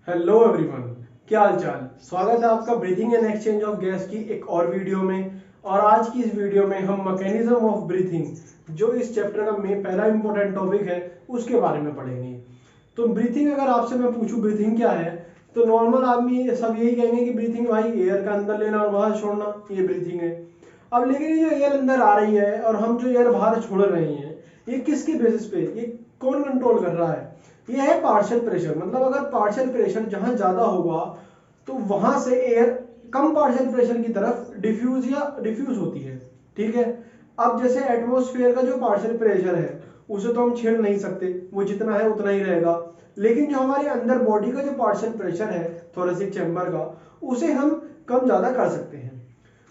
Hello everyone, क्या हाल चाल। स्वागत है आपका breathing and exchange of gas की एक और वीडियो में। और आज की इस वीडियो में हम मैकेनिज्म ऑफ ब्रीथिंग, जो इस चैप्टर का में पहला इंपॉर्टेंट टॉपिक है, उसके बारे में पढ़ेंगे। तो ब्रीथिंग, अगर आपसे मैं पूछूं ब्रीथिंग क्या है, तो नॉर्मल आदमी सब यही कहेंगे कि ब्रीथिंग भाई एयर का अंदर लेना और बाहर छोड़ना, ये ब्रीथिंग है। अब लेकिन ये जो एयर अंदर आ रही है और हम जो एयर बाहर छोड़ रहे हैं, ये किसके बेसिस पे, ये कौन कंट्रोल कर रहा है? ये है पार्शियल प्रेशर। मतलब अगर पार्शियल प्रेशर जहां ज्यादा होगा तो वहां से एयर कम पार्शियल प्रेशर की तरफ डिफ्यूज होती है। ठीक है। अब जैसे एटमॉस्फेयर का जो पार्शियल प्रेशर है उसे तो हम छेड़ नहीं सकते, वो जितना है उतना ही रहेगा। लेकिन जो हमारे अंदर बॉडी का जो पार्शियल प्रेशर है थोरेसिक चैम्बर का, उसे हम कम ज्यादा कर सकते हैं।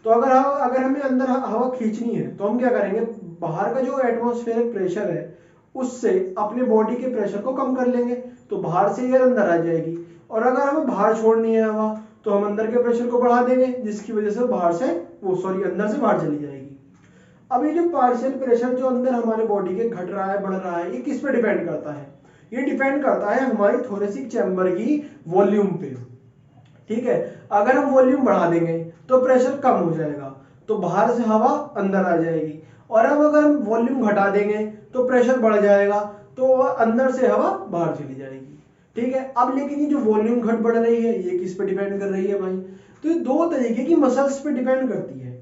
तो अगर हमें अंदर हवा खींचनी है तो हम क्या करेंगे, बाहर का जो एटमॉस्फेरिक प्रेशर है उससे अपने बॉडी के प्रेशर को कम कर लेंगे, तो बाहर से एयर अंदर आ जाएगी। और अगर हमें बाहर छोड़नी है हवा तो हम अंदर के प्रेशर को बढ़ा देंगे, जिसकी वजह से बाहर से अंदर से बाहर चली जाएगी। अब ये जो पार्शियल प्रेशर जो अंदर हमारे बॉडी के घट रहा है बढ़ रहा है, ये किस पे डिपेंड करता है? ये डिपेंड करता है हमारी थोरेसिक चैम्बर की वॉल्यूम पे। ठीक है। अगर हम वॉल्यूम बढ़ा देंगे तो प्रेशर कम हो जाएगा, तो बाहर से हवा अंदर आ जाएगी। और अब अगर हम वॉल्यूम घटा देंगे तो प्रेशर बढ़ जाएगा, तो अंदर से हवा बाहर चली जाएगी। ठीक है। अब लेकिन ये जो वॉल्यूम घट बढ़ रही है, ये किस पे डिपेंड कर रही है भाई? तो ये दो तरीके की मसल्स पे डिपेंड करती है।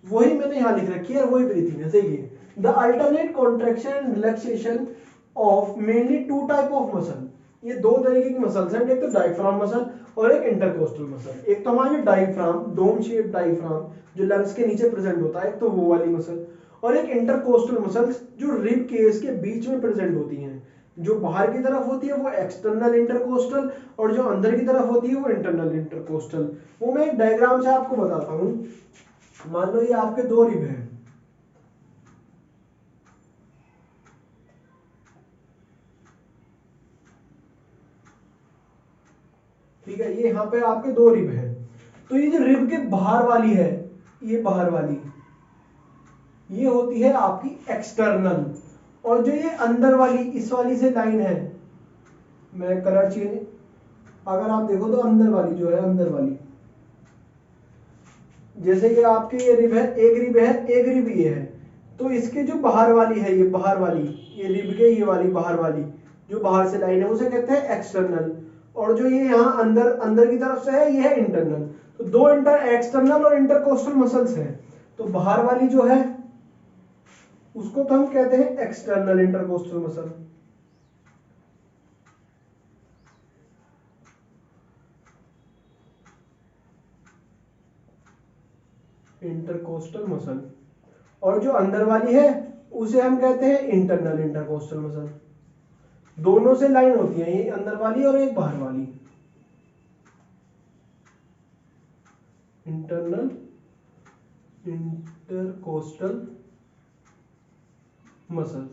वही मैंने यहां लिख रखी है और वही ब्रीथिंग है। देखिए, the alternate contraction and relaxation of mainly two type of muscle. ये दो तरीके की मसल्स हैं, एक तो डायफ्राम मसल और एक इंटरकोस्टल मसल। एक तो हमारा जो डायफ्राम, डोम शेप डायफ्राम जो लंग्स के नीचे प्रेजेंट होता है, एक तो वो वाली मसल। और एक इंटरकोस्टल मसल जो रिब केस के बीच में प्रेजेंट होती हैं। जो बाहर की तरफ होती है वो एक्सटर्नल इंटरकोस्टल, और जो अंदर की तरफ होती है वो इंटरनल इंटरकोस्टल। वो मैं एक डायग्राम से आपको बताता हूं। मान लो ये आपके दो रिब हैं। ठीक है, ये यहाँ पे आपके दो रिब हैं। तो ये जो रिब के बाहर वाली है, ये बाहर वाली, ये होती है आपकी एक्सटर्नल। और जो ये अंदर वाली इस वाली से लाइन है, मैं कलर चेंज, अगर आप देखो तो अंदर वाली जो है, अंदर वाली, जैसे कि आपके ये रिब है, एक रिब है, एक रिब ये है। तो इसके जो बाहर वाली है, ये बाहर वाली, ये रिब के ये वाली बाहर वाली जो बाहर से लाइन है, उसे कहते हैं एक्सटर्नल। और जो ये यहाँ अंदर अंदर की तरफ से है, ये है इंटरनल। तो दो एक्सटर्नल और इंटरकोस्टल मसल्स हैं। तो बाहर वाली जो है उसको तो हम कहते हैं external intercostal muscle. Intercostal muscle. और जो अंदर वाली है उसे हम कहते हैं इंटरनल इंटरकोस्टल मसल। दोनों से लाइन होती है, ये अंदर वाली और एक बाहर वाली। Internal intercostal muscle.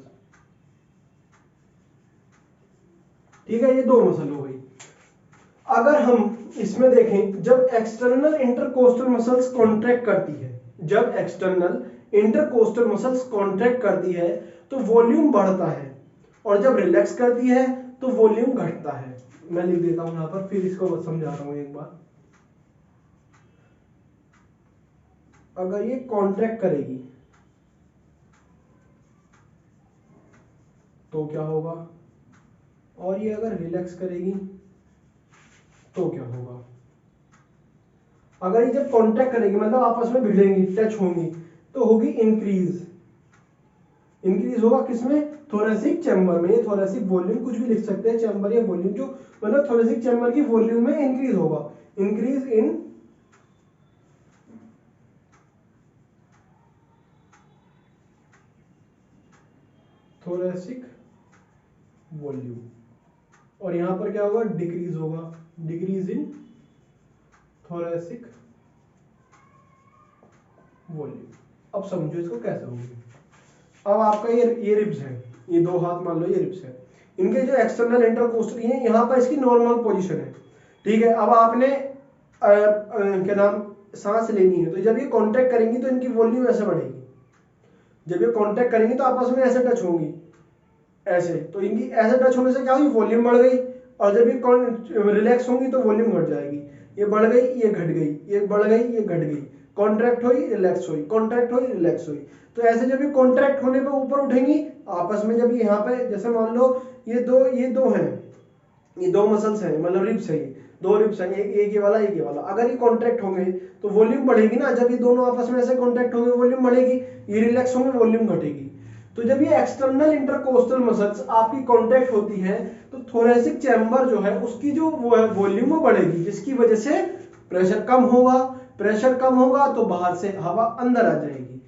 ठीक है, ये दो मसल हो गई। अगर हम इसमें देखें, जब एक्सटर्नल इंटरकोस्टल मसल्स कॉन्ट्रैक्ट करती है, जब एक्सटर्नल इंटरकोस्टल मसल्स कॉन्ट्रैक्ट करती है तो वॉल्यूम बढ़ता है, और जब रिलैक्स करती है तो वॉल्यूम घटता है। मैं लिख देता हूं यहां पर, फिर इसको समझा रहा हूं एक बार। अगर ये कॉन्ट्रैक्ट करेगी तो क्या होगा, और ये अगर रिलैक्स करेगी तो क्या होगा? अगर ये जब कॉन्टैक्ट करेगी मतलब आपस में भिड़ेंगी, टच होंगी, तो होगी इंक्रीज। इंक्रीज होगा किसमें? थोरेसिक चैम्बर में। ये थोरेसिक वॉल्यूम कुछ भी लिख सकते हैं, चैम्बर या वॉल्यूम, जो मतलब थोरेसिक चैम्बर की वॉल्यूम में इंक्रीज होगा। Increase in thoracic volume. और यहां पर क्या होगा? डिक्रीज होगा, डिक्रीज इन थोरेसिक वॉल्यूम। अब समझो इसको कैसे होगी। अब आपका ये रिब्स है, ये दो हाथ मान लो ये रिब्स है, इनके जो एक्सटर्नल इंटरकोस्टल है, यहाँ पर इसकी नॉर्मल पोजीशन है। ठीक है। अब आपने क्या नाम, सांस लेनी है, तो जब ये कांटेक्ट करेंगी तो इनकी वॉल्यूम ऐसे बढ़ेगी। जब ये कांटेक्ट करेंगी तो आपस में ऐसे टच होंगी, ऐसे, तो इनकी ऐसे टच होने से क्या हुई? वॉल्यूम बढ़ गई। और जब ये रिलैक्स होंगी तो वॉल्यूम घट जाएगी। ये बढ़ गई, ये घट गई, ये बढ़ गई, ये घट गई, कॉन्ट्रैक्ट हुई, रिलैक्स हुई, कॉन्ट्रैक्ट हुई, रिलैक्स हुई। तो ऐसे जब ये कॉन्ट्रैक्ट होने पे ऊपर उठेंगी आपस में, जब यहाँ पे जैसे मान लो ये दो हैं, ये दो मसल्स हैं, मतलब रिब्स है, ये दो रिब्स हैं, एक ये वाला, एक ये वाला, अगर ये कॉन्ट्रैक्ट होंगे तो वॉल्यूम बढ़ेगी ना। जब ये दोनों आपस में ऐसे कॉन्ट्रैक्ट होंगे वॉल्यूम बढ़ेगी, ये रिलैक्स होंगे वॉल्यूम घटेगी। तो जब ये एक्सटर्नल इंटरकोस्टल मसल्स आपकी कॉन्ट्रैक्ट होती है तो थोरेसिक चैम्बर जो है उसकी जो वो है वॉल्यूम वो बढ़ेगी, जिसकी वजह से प्रेशर कम होगा। प्रेशर कम होगा तो बाहर से हवा अंदर आ जाएगी।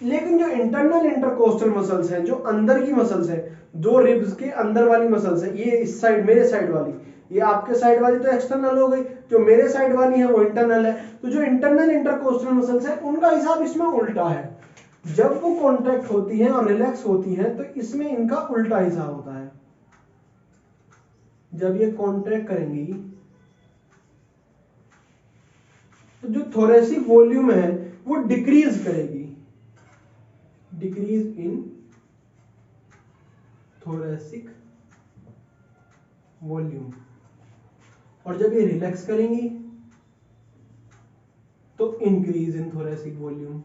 लेकिन जो इंटरनल इंटरकोस्टल मसल्स हैं, जो अंदर की मसल्स हैं, दो रिब्स के अंदर वाली मसल्स है, ये इस साइड मेरे साइड वाली, ये आपके साइड वाली तो एक्सटर्नल हो गई, जो मेरे साइड वाली है वो इंटरनल है। तो जो इंटरनल इंटरकोस्टल मसल्स है उनका हिसाब इसमें उल्टा है। जब वो कॉन्ट्रैक्ट होती है और रिलैक्स होती है तो इसमें इनका उल्टा हिसाब होता है। जब ये कॉन्ट्रैक्ट करेंगी तो जो थोरेसिक वॉल्यूम है वो डिक्रीज करेगी, डिक्रीज इन थोरेसिक वॉल्यूम। और जब ये रिलैक्स करेंगी तो increase in thoracic volume.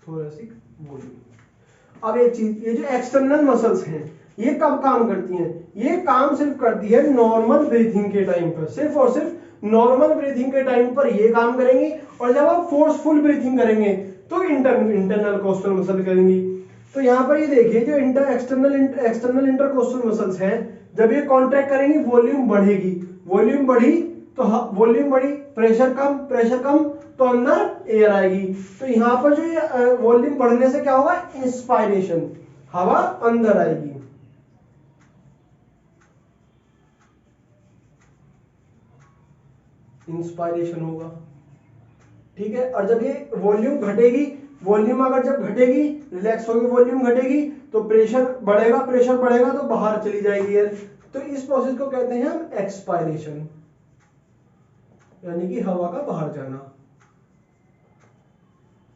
Thoracic volume. अब एक चीज, ये जो एक्सटर्नल मसल्स हैं ये कब काम करती हैं? ये काम सिर्फ करती है नॉर्मल ब्रीथिंग के टाइम पर, सिर्फ और सिर्फ नॉर्मल ब्रीथिंग के टाइम पर ये काम करेंगी। और जब आप फोर्सफुल ब्रीथिंग करेंगे तो इंटरनल कोस्टल मसल करेंगी। तो यहां पर ये देखिए जो एक्सटर्नल इंटरकोस्टल मसल्स हैं, जब ये कॉन्ट्रैक्ट करेंगी वॉल्यूम बढ़ेगी, वॉल्यूम बढ़ी तो वॉल्यूम बढ़ी, प्रेशर कम तो अंदर एयर आएगी। तो यहां पर जो ये वॉल्यूम बढ़ने से क्या होगा? इंस्पायरेशन, हवा अंदर आएगी। इंस्पायरेशन होगा, ठीक है। और जब ये वॉल्यूम घटेगी, वॉल्यूम अगर जब घटेगी, रिलैक्स होगी, वॉल्यूम घटेगी तो प्रेशर बढ़ेगा, प्रेशर बढ़ेगा तो बाहर चली जाएगी एयर। तो इस प्रोसेस को कहते हैं हम एक्सपायरेशन, यानी कि हवा का बाहर जाना।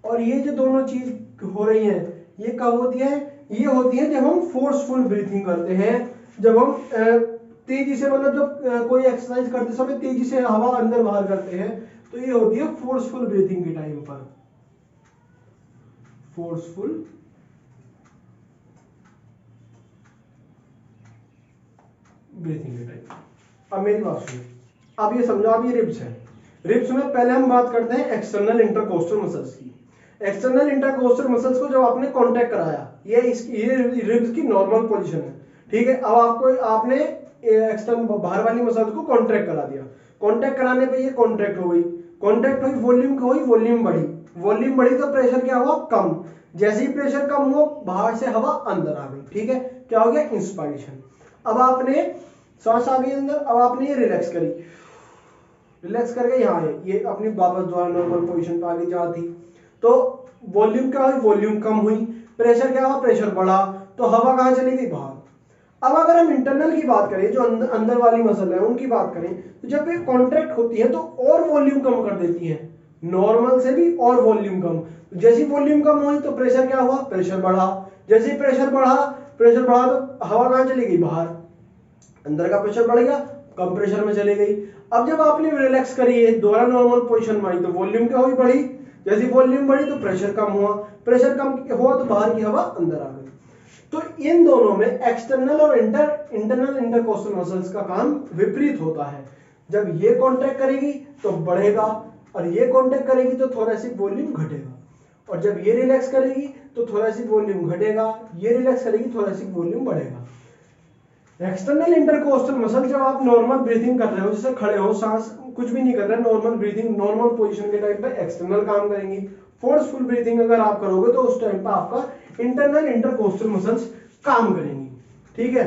और ये जो दोनों चीज हो रही है ये कब होती है? ये होती है जब हम फोर्सफुल ब्रीथिंग करते हैं, जब हम तेजी से, मतलब जब कोई एक्सरसाइज करते समय तेजी से हवा अंदर बाहर करते हैं, तो ये होती है फोर्सफुल ब्रीथिंग के टाइम पर, फोर्सफुल ब्रीथिंग के टाइम। अब मेरी बात सुनिए, अब ये समझो, अब ये रिब्स है। रिब्स में पहले हम बात करते हैं एक्सटर्नल इंटरकोस्टल मसल्स की। एक्सटर्नल इंटरकोस्टल मसल्स को जब आपने कांटेक्ट कराया, ये रिब्स की नॉर्मल पोजीशन है, ठीक है। अब आपको आपने एक्सटर्नल बाहर वाली मसल्स को कांटेक्ट करा दिया, कांटेक्ट कराने पे ये कांटेक्ट हो गई, कांटेक्ट हुई, वॉल्यूम हुई, वॉल्यूम बढ़ी, वॉल्यूम बढ़ी तो प्रेशर क्या हुआ? कम। जैसे ही प्रेशर कम हुआ बाहर से हवा अंदर आ गई, ठीक है। क्या हो गया? इंस्पायरेशन। अब आपने सांस आ गई अंदर, अब आपने ये रिलैक्स करी, रिलैक्स करके यहाँ आए, ये अपनी वापस दोबारा नॉर्मल पोजीशन पे आ गई जहां थी। तो वॉल्यूम क्या हुई? वॉल्यूम कम हुई। प्रेशर क्या हुआ? प्रेशर बढ़ा, तो हवा कहां चली गई? बाहर। अब अगर हम इंटरनल की बात करें, जो अंदर वाली मसल है उनकी बात करें, तो जब ये कॉन्ट्रैक्ट होती है तो और वॉल्यूम कम कर देती है, नॉर्मल से भी और वॉल्यूम कम। जैसी वॉल्यूम कम हुई तो प्रेशर क्या हुआ? प्रेशर बढ़ा। जैसे प्रेशर बढ़ा तो हवा कहां चली गई? बाहर। अंदर का प्रेशर बढ़ गया, कम प्रेशर में चली गई। अब जब आपने रिलैक्स करी है, दोबारा नॉर्मल पोजीशन में आई, तो वॉल्यूम क्या हुई? बढ़ी। जैसे वॉल्यूम बढ़ी तो प्रेशर कम हुआ, प्रेशर कम हुआ तो बाहर की हवा अंदर आ गई। तो इन दोनों में एक्सटर्नल और इंटरनल इंटरकोस्टल मसल्स का काम विपरीत होता है। जब ये कॉन्ट्रैक्ट करेगी तो बढ़ेगा, और ये कॉन्ट्रैक्ट करेगी तो थोरेसिक वॉल्यूम घटेगा। और जब ये रिलैक्स करेगी तो थोरेसिक वॉल्यूम घटेगा, ये रिलैक्स करेगी थोरेसिक वॉल्यूम बढ़ेगा। एक्सटर्नल इंटरकोस्टल मसल, जब आप नॉर्मल ब्रीथिंग कर रहे हो, जैसे खड़े हो, सांस कुछ भी नहीं कर रहे, नॉर्मल ब्रीथिंग, नॉर्मल पोजीशन के टाइम पे एक्सटर्नल काम करेंगी। फोर्सफुल ब्रीथिंग अगर आप करोगे तो उस टाइम पे आपका इंटरनल इंटरकोस्टल मसल्स काम करेंगी, ठीक है।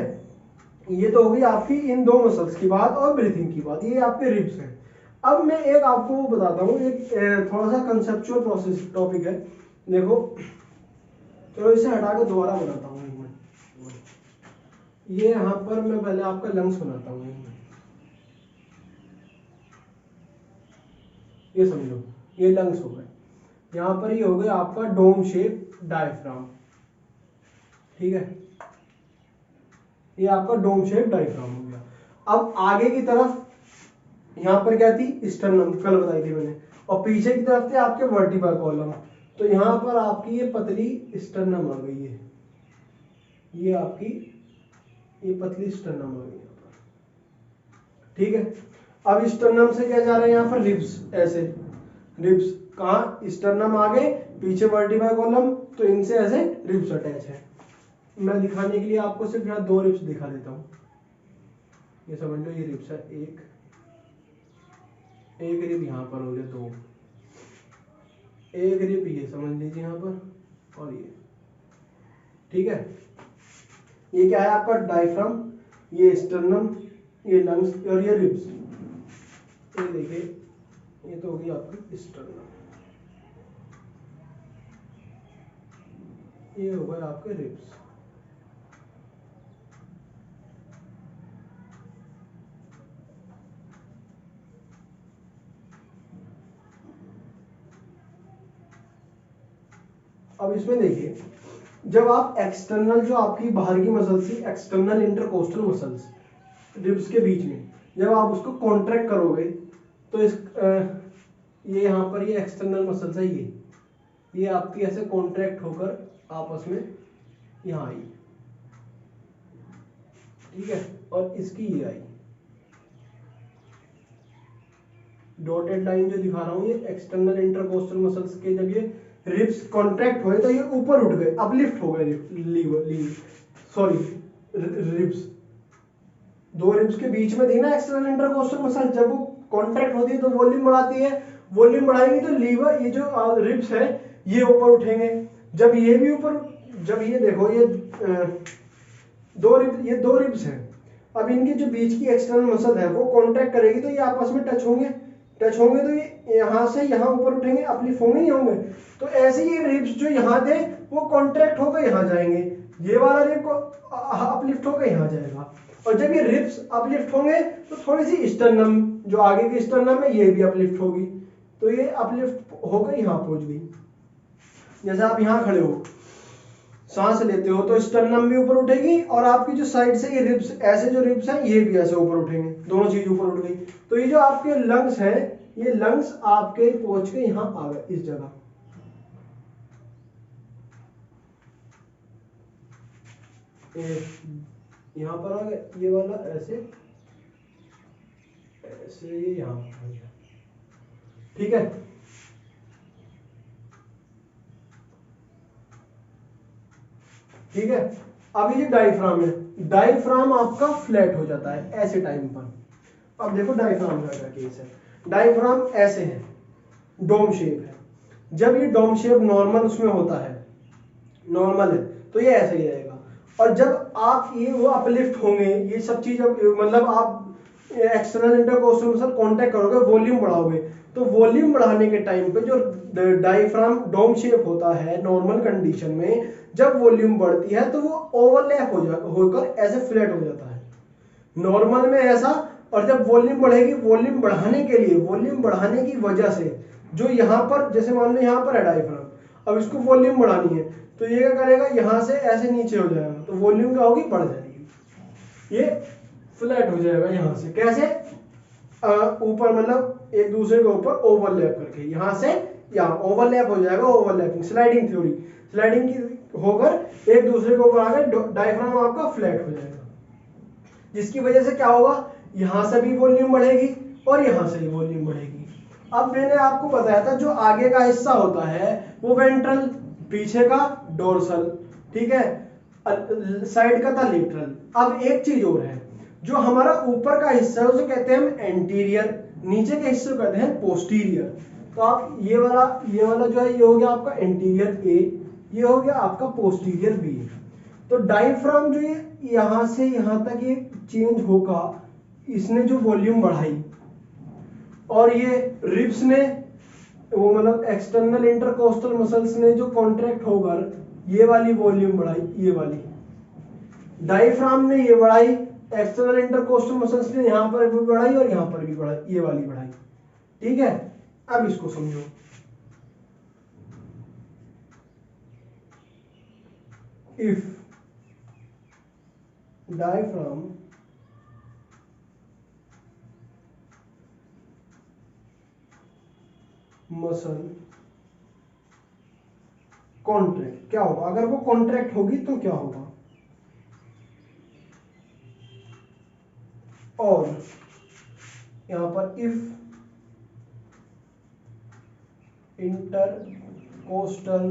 ये तो होगी आपकी इन दो मसल्स की बात और ब्रीथिंग की बात, ये आपके रिब्स हैं। अब मैं एक आपको वो बताता हूँ, एक थोड़ा सा कंसेप्चुअल प्रोसेस टॉपिक है, देखो। चलो इसे हटा के दोबारा बनाता हूँ। ये यहां पर मैं पहले आपका लंग्स बनाता हूं। ये समझो, ये लंग्स हो गए, यहां पर ये हो गया आपका डोम शेप डायफ्राम, ठीक है, ये आपका डोम शेप डायफ्राम हो गया। अब आगे की तरफ यहाँ पर क्या थी, स्टर्नम, कल बताई थी मैंने, और पीछे की तरफ थे आपके वर्टिब्रल कॉलम। तो यहाँ पर आपकी ये पतली स्टर्नम आ गई है, ये आपकी ये पतली स्टर्नम आ गई यहाँ पर। ठीक है, अब स्टर्नम से क्या जा रहे हैं यहाँ पर, रिब्स, ऐसे रिब्स, कहाँ, स्टर्नम आगे, पीछे वर्टिब्रल कॉलम, तो इनसे ऐसे रिब्स अटैच है। मैं दिखाने के लिए आपको सिर्फ यहाँ 2 रिब्स दिखा देता हूँ। ये समझ लो ये रिब्स है, एक रिब यहाँ पर हो गया, 2, एक रिब ये समझ लीजिए यहाँ पर, और ये। ठीक है, ये क्या है आपका डायफ्राम, ये स्टर्नम, ये लंग्स और ये रिब्स। ये देखिए, ये तो होगी आपकी स्टर्नम, ये हो गए आपके रिब्स। अब इसमें देखिए, जब आप एक्सटर्नल, जो आपकी बाहर की मसल्स थी, एक्सटर्नल इंटरकोस्टल मसल्स रिब्स के बीच में, जब आप उसको कॉन्ट्रैक्ट करोगे तो इस ये यहाँ पर ये एक्सटर्नल मसल्स है, ये आपकी ऐसे कॉन्ट्रैक्ट होकर आपस में यहाँ आई। ठीक है, और इसकी ये आई डॉटेड लाइन जो दिखा रहा हूँ, ये एक्सटर्नल इंटरकोस्टल मसल्स के जब ये रिब्स कॉन्ट्रैक्ट हुए तो ये ऊपर उठ गए, अपलिफ्ट हो गए रिब्स। 2 रिब्स के बीच में थी ना एक्सटर्नल इंटरकोस्टल मसल, जब वो कॉन्ट्रैक्ट होती है तो वॉल्यूम बढ़ाती है, वॉल्यूम बढ़ाएगी तो लीवर, ये जो रिब्स है ये ऊपर उठेंगे। जब ये भी ऊपर, जब ये देखो ये 2 रिब्स हैं, अब इनकी जो बीच की एक्सटर्नल मसल है वो कॉन्ट्रैक्ट करेगी तो ये आपस में टच होंगे तो ये यहाँ से यहाँ ऊपर उठेंगे, अपलिफ्ट होंगे, नहीं होंगे। तो ऐसे ही रिब्स जो यहाँ थे वो कॉन्ट्रैक्ट होकर यहाँ जाएंगे, ये वाला रिब को अपलिफ्ट होकर यहाँ जाएगा, और जब ये रिब्स अपलिफ्ट होंगे तो थोड़ी सी स्टर्नम, जो आगे की स्टर्नम है, ये भी अपलिफ्ट होगी, तो ये अपलिफ्ट होकर यहाँ पहुंच गई। जैसे आप यहाँ खड़े हो, सांस लेते हो तो स्टर्नम भी ऊपर उठेगी, और आपकी जो साइड से ये रिब्स, ऐसे जो रिब्स हैं ये भी ऐसे ऊपर उठेंगे, दोनों चीज ऊपर उठ गई। तो ये जो आपके लंग्स हैं, ये लंग्स आपके पहुंच के यहाँ आ गए, इस जगह। यहाँ पर आ गए, ये वाला ऐसे ऐसे, ये यहाँ पर आ गया। ठीक है, ठीक है। अब ये डायफ्राम है, डायफ्राम आपका फ्लैट हो जाता है ऐसे टाइम पर। अब देखो डायफ्राम का क्या केस है, डायफ्राम ऐसे है, डोम शेप है। जब ये डोम शेप नॉर्मल उसमें होता है, नॉर्मल है, तो ये ऐसे ही रहेगा। और जब आप ये वो अपलिफ्ट होंगे, ये सब चीज, मतलब आप एक्सटर्नल इंटरकोस्टल मसल कांटेक्ट करोगे, वॉल्यूम बढ़ाओगे, तो वॉल्यूम बढ़ाने के टाइम पे जो डायफ्राम डोम शेप होता है नॉर्मल कंडीशन में, जब वॉल्यूम बढ़ती है तो वो ओवरलैप होकर ऐसे फ्लैट हो जाता है नॉर्मल में ऐसा। और जब वॉल्यूम बढ़ेगी, वॉल्यूम बढ़ाने के लिए, वॉल्यूम बढ़ाने की वजह से जो यहाँ पर, जैसे मान लो यहाँ पर है डायफ्राम, अब इसको वॉल्यूम बढ़ानी है तो ये क्या करेगा, यहाँ से ऐसे नीचे हो जाएगा, तो वॉल्यूम क्या होगी, बढ़ जाएगी, ये फ्लैट हो जाएगा यहाँ से। कैसे, ऊपर, मतलब एक दूसरे के ऊपर ओवरलैप करके, यहाँ से यहाँ ओवरलैप हो जाएगा, ओवरलैपिंग, स्लाइडिंग थ्योरी, स्लाइडिंग की होकर एक दूसरे के ऊपर आकर डायफ्राम आपका फ्लैट हो जाएगा, जिसकी वजह से क्या होगा, यहां से भी वॉल्यूम बढ़ेगी और यहां से भी वॉल्यूम बढ़ेगी। अब मैंने आपको बताया था जो आगे का हिस्सा होता है वो वेंट्रल, पीछे का डोर्सल, ठीक है, साइड का था लेटरल। अब एक चीज और है, जो हमारा ऊपर का हिस्सा है उसे कहते हैं हम एंटीरियर, नीचे के हिस्से को कहते हैं पोस्टीरियर। तो आप ये वाला जो है, ये हो गया आपका एंटीरियर ए, ये हो गया आपका पोस्टीरियर बी। तो डायफ्राम जो ये यहां से यहां तक ये चेंज होगा, इसने जो वॉल्यूम बढ़ाई, और ये रिब्स ने, वो मतलब एक्सटर्नल इंटरकोस्टल मसल्स ने जो कॉन्ट्रैक्ट होकर ये वाली वॉल्यूम बढ़ाई, ये वाली डायफ्राम ने ये बढ़ाई, एक्सटर्नल इंटरकोस्टल मसल्स ने यहां पर भी बढ़ाई और यहां पर भी बढ़ाई, ये वाली बढ़ाई। ठीक है, अब इसको समझो, इफ डायफ्राम मसल कॉन्ट्रैक्ट, क्या होगा? अगर वो कॉन्ट्रैक्ट होगी तो क्या होगा? और यहां पर if intercostal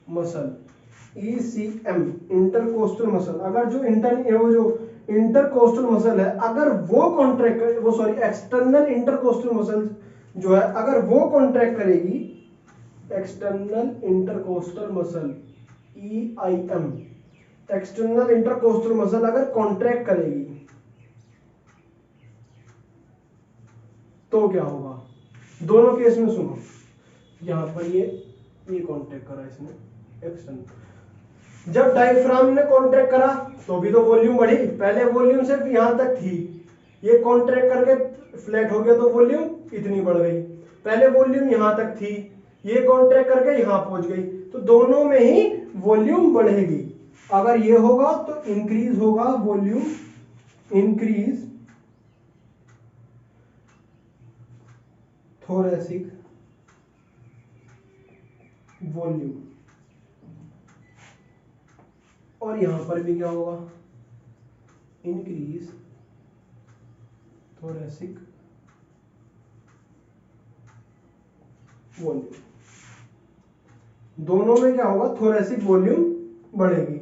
muscle ECM intercostal muscle, अगर जो इंटरकोस्टल मसल है अगर वो कॉन्ट्रैक्ट वो सॉरी एक्सटर्नल इंटरकोस्टल मसल जो है अगर वो कॉन्ट्रैक्ट करेगी, external intercostal muscle EIM external intercostal muscle अगर कॉन्ट्रैक्ट करेगी तो क्या होगा? दोनों केस में सुनो, यहां पर ये कॉन्ट्रैक्ट करा इसने एक्सटर्नल, जब डायफ्राम ने कॉन्ट्रैक्ट करा तो भी तो वॉल्यूम बढ़ी, पहले वॉल्यूम सिर्फ यहां तक थी, ये कॉन्ट्रैक्ट करके फ्लैट हो गया तो वॉल्यूम इतनी बढ़ गई, पहले वॉल्यूम यहां तक थी, ये कॉन्ट्रैक्ट करके यहां पहुंच गई, तो दोनों में ही वॉल्यूम बढ़ेगी। अगर ये होगा तो इंक्रीज होगा वॉल्यूम, इंक्रीज थोरेसिक वॉल्यूम, और यहां पर भी क्या होगा? इंक्रीज थोरेसिक वॉल्यूम, दोनों में क्या होगा? थोरेसिक वॉल्यूम बढ़ेगी।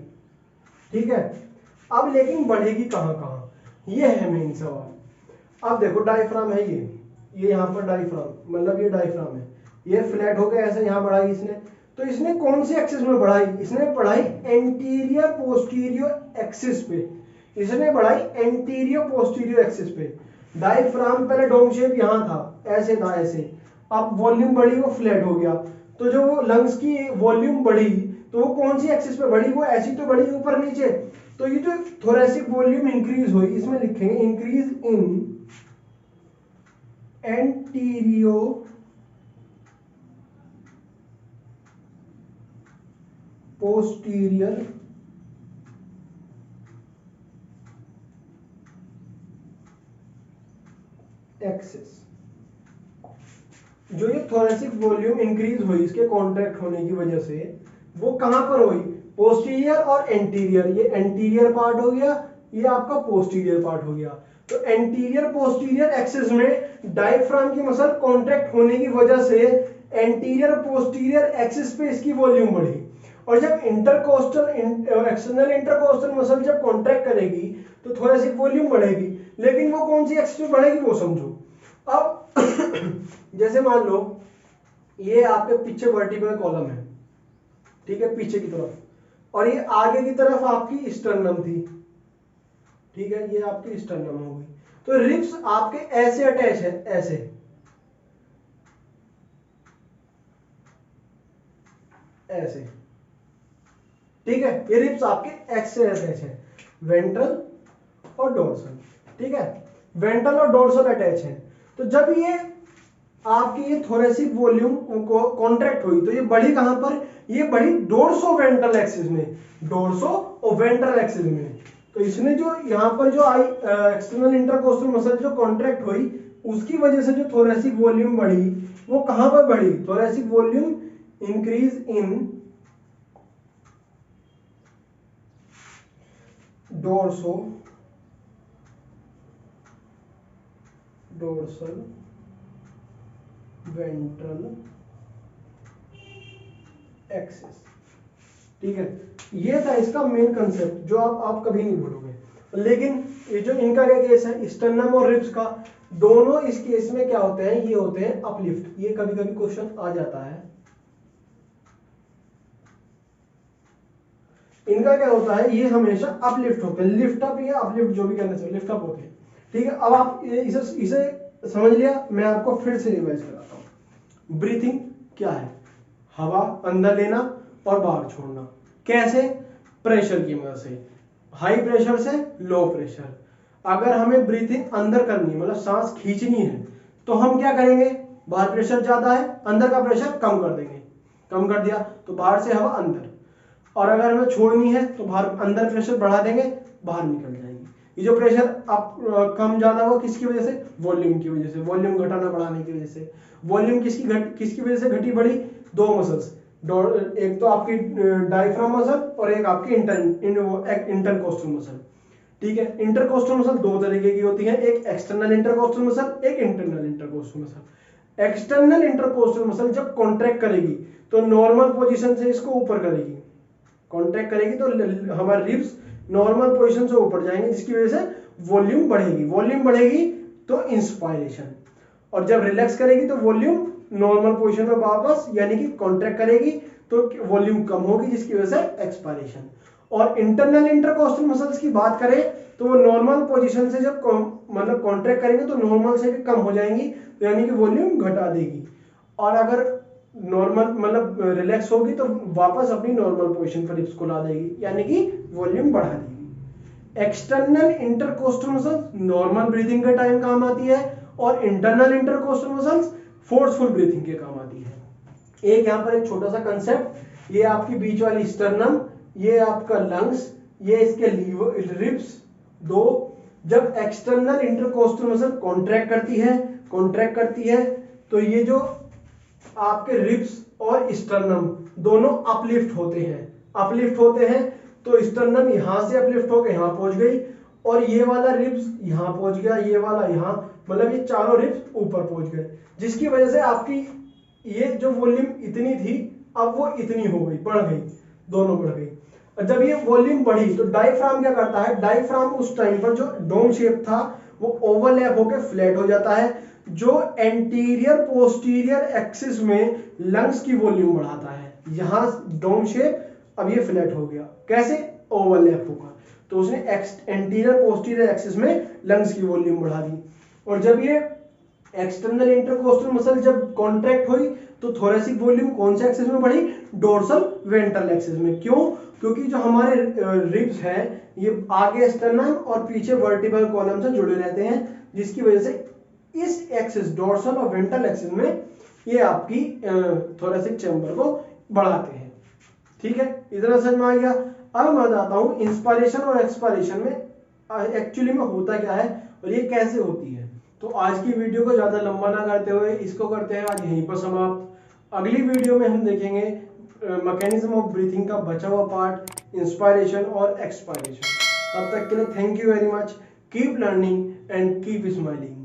ठीक है, अब लेकिन बढ़ेगी कहां कहां, ये है मेन सवाल। अब देखो डायफ्राम है ये यहां पर डायफ्राम, मतलब ये डायफ्राम है, ये फ्लैट होकर ऐसे यहां बढ़ाई इसने, तो इसने कौन सी एक्सिस में बढ़ाई? इसने बढ़ाई एंटीरियर पोस्टीरियर एक्सिस पे, इसने बढ़ाई एंटीरियर पोस्टीरियर एक्सिस पे। डायफ्राम पहले डोम शेप यहां था, ऐसे था ऐसे, अब वॉल्यूम बढ़ी वो फ्लैट हो गया, तो जो वो लंग्स की वॉल्यूम बढ़ी तो वो कौन सी एक्सिस पे बढ़ी? वो ऐसी तो बढ़ी ऊपर नीचे, तो ये जो थोरेसिक वॉल्यूम इंक्रीज हुई, इसमें लिखेंगे इंक्रीज इन एंटीरियो पोस्टीरियर एक्सिस। जो ये थोरेसिक वॉल्यूम इंक्रीज हुई इसके कॉन्ट्रैक्ट होने की वजह से, वो कहां पर हुई? पोस्टीरियर और एंटीरियर, ये एंटीरियर पार्ट हो गया, ये आपका पोस्टीरियर पार्ट हो गया, तो एंटीरियर पोस्टीरियर एक्सिस में डायफ्राम की मसल कॉन्ट्रैक्ट होने की वजह से एंटीरियर पोस्टीरियर एक्सिस पे इसकी वॉल्यूम बढ़ी, और जब इंटरकोस्टल एक्सटर्नल इंटरकोस्टल मसल जब कॉन्ट्रैक्ट करेगी तो थोरेसिक वॉल्यूम बढ़ेगी, लेकिन वो कौन सी एक्सिस पे बढ़ेगी वो समझो। अब जैसे मान लो ये आपके पीछे वर्टिकल कॉलम है, ठीक है, पीछे की तरफ, और ये आगे की तरफ आपकी स्टर्नम थी, ठीक है, ये आपकी स्टर्नम हो गई, तो रिब्स आपके ऐसे अटैच है, ऐसे ऐसे, ठीक है, ये रिब्स आपके एक्स से अटैच है, वेंट्रल और डोर्सल, ठीक है, वेंट्रल और डोर्सल अटैच है, तो जब ये आपकी ये थोरेसिक वॉल्यूम को कॉन्ट्रैक्ट हुई तो ये बढ़ी कहां पर? ये बढ़ी डोर्सो वेंट्रल एक्सिस में, डोर्सो और वेंट्रल एक्सिस में, तो इसने जो यहां पर जो आई एक्सटर्नल इंटरकोस्टल मसल जो कॉन्ट्रैक्ट हुई उसकी वजह से जो थोरेसिक वॉल्यूम बढ़ी वो कहां पर बढ़ी? Thoracic volume increase in dorso dorsal ventral axis, ठीक है, ये था इसका मेन कंसेप्ट जो आप कभी नहीं भूलोगे। लेकिन ये जो इनका क्या केस है, स्टर्नम और रिब्स का, दोनों इस केस में क्या होते हैं? ये होते हैं अपलिफ्ट, ये कभी कभी क्वेश्चन आ जाता है। इनका क्या होता है? ये हमेशा अपलिफ्ट होते हैं, लिफ्ट अप या अपलिफ्ट जो भी कहना चाहिए, लिफ्ट अप होते हैं, ठीक है। अब आप इसे समझ लिया, मैं आपको फिर से रिवाइज कराता हूं। ब्रीथिंग क्या है? हवा अंदर लेना और बाहर छोड़ना। कैसे? प्रेशर की मदद से, हाई प्रेशर से लो प्रेशर। अगर हमें ब्रीथिंग अंदर करनी है, मतलब सांस खींचनी है, तो हम क्या करेंगे? बाहर प्रेशर ज्यादा है, अंदर का प्रेशर कम कर देंगे, कम कर दिया तो बाहर से हवा अंदर, और अगर हमें छोड़नी है तो बाहर अंदर प्रेशर बढ़ा देंगे, बाहर निकल जाएगी। ये जो प्रेशर अप कम ज्यादा हुआ किसकी वजह से? वॉल्यूम की वजह से, वॉल्यूम घटाना बढ़ाने की वजह से। वॉल्यूम किसकी वजह से घटी बढ़ी? दो मसल्स, एक तो आपकी डायफ्राम मसल और एक आपकी इंटरकोस्टल मसल। ठीक है, इंटरकोस्टल मसल दो तरीके की होती है, एक एक्सटर्नल इंटरकोस्टल मसल, एक internal intercostal muscle. External intercostal muscle जब कॉन्ट्रैक्ट करेगी तो नॉर्मल पोजीशन से इसको ऊपर करेगी, कॉन्ट्रैक्ट करेगी तो हमारे रिब्स नॉर्मल पोजीशन से ऊपर जाएंगे, जिसकी वजह से वॉल्यूम बढ़ेगी। वॉल्यूम बढ़ेगी तो इंस्पायरेशन, और जब रिलैक्स करेगी तो वॉल्यूम नॉर्मल पोजीशन में वापस, यानी कि कॉन्ट्रैक्ट करेगी तो वॉल्यूम कम होगी, जिसकी वजह से एक्सपायरेशन। और इंटरनल इंटरकोस्टल मसल्स की बात करें तो वो नॉर्मल पोजीशन से जब मतलब कॉन्ट्रैक्ट करेंगे तो नॉर्मल से भी कम हो जाएंगी, तो यानी कि वॉल्यूम घटा देगी। और अगर नॉर्मल मतलब रिलैक्स होगी तो वापस अपनी नॉर्मल पोजीशन पर इसको ला देगी, यानी कि वॉल्यूम बढ़ा देगी। External intercostal muscles normal breathing के टाइम काम आती है, और internal intercostal muscles forceful breathing के काम आती है। एक यहाँ पर एक छोटा सा कंसेप्ट, ये आपकी बीच वाली स्टर्नम, ये आपका लंग्स, ये इसके रिब्स दो। जब एक्सटर्नल इंटरकोस्टल मसल कॉन्ट्रैक्ट करती है तो ये जो आपके रिब्स और स्टर्नम दोनों अपलिफ्ट होते हैं। तो स्टर्नम यहां से अपलिफ्ट होकर यहां पहुंच गई, और ये वाला रिब्स यहां पहुंच गया, ये वाला यहां, मतलब ये चारों रिब्स ऊपर पहुंच गए, जिसकी वजह से आपकी ये जो वॉल्यूम इतनी थी अब वो इतनी हो गई, बढ़ गई, दोनों बढ़ गई। और जब ये वॉल्यूम बढ़ी तो डायफ्राम क्या करता है? डायफ्राम उस टाइम पर जो डोम शेप था वो ओवरलैप होकर फ्लैट हो जाता है, जो एंटीरियर पोस्टीरियर एक्सिस में लंग्स की वॉल्यूम बढ़ाता है। यहां डोम शेप, अब ये फ्लैट हो गया, कैसे? ओवरलैप होगा, तो उसने एंटीरियर पोस्टीरियर एक्सिस में लंग्स की वॉल्यूम बढ़ा दी। और जब ये एक्सटर्नल इंटरकोस्टल मसल जब कॉन्ट्रैक्ट हुई तो थोरेसिक वॉल्यूम कौन से एक्सिस में बढ़ी? डोर्सल वेंट्रल एक्सिस में। क्यों? क्योंकि जो हमारे रिब्स हैं ये आगे स्टर्नम और पीछे वर्टिब्रल कॉलम से जुड़े रहते हैं, जिसकी वजह से इस एक्सिस डोर्सल और वेंट्रल एक्सिस में ये आपकी थोरेसिक चैम्बर को बढ़ाते हैं। ठीक है, इतना समझ में आ गया। अब मैं बताता हूं इंस्पायरेशन और एक्सपायरेशन में एक्चुअली में होता क्या है और ये कैसे होती है। तो आज की वीडियो को ज्यादा लंबा ना करते हुए इसको करते हैं आज यहीं पर समाप्त। अगली वीडियो में हम देखेंगे मैकेनिज्म ऑफ ब्रीथिंग का बचा हुआ पार्ट, इंस्पायरेशन और एक्सपायरेशन। तब तक के लिए thank you very much, keep learning and keep smiling.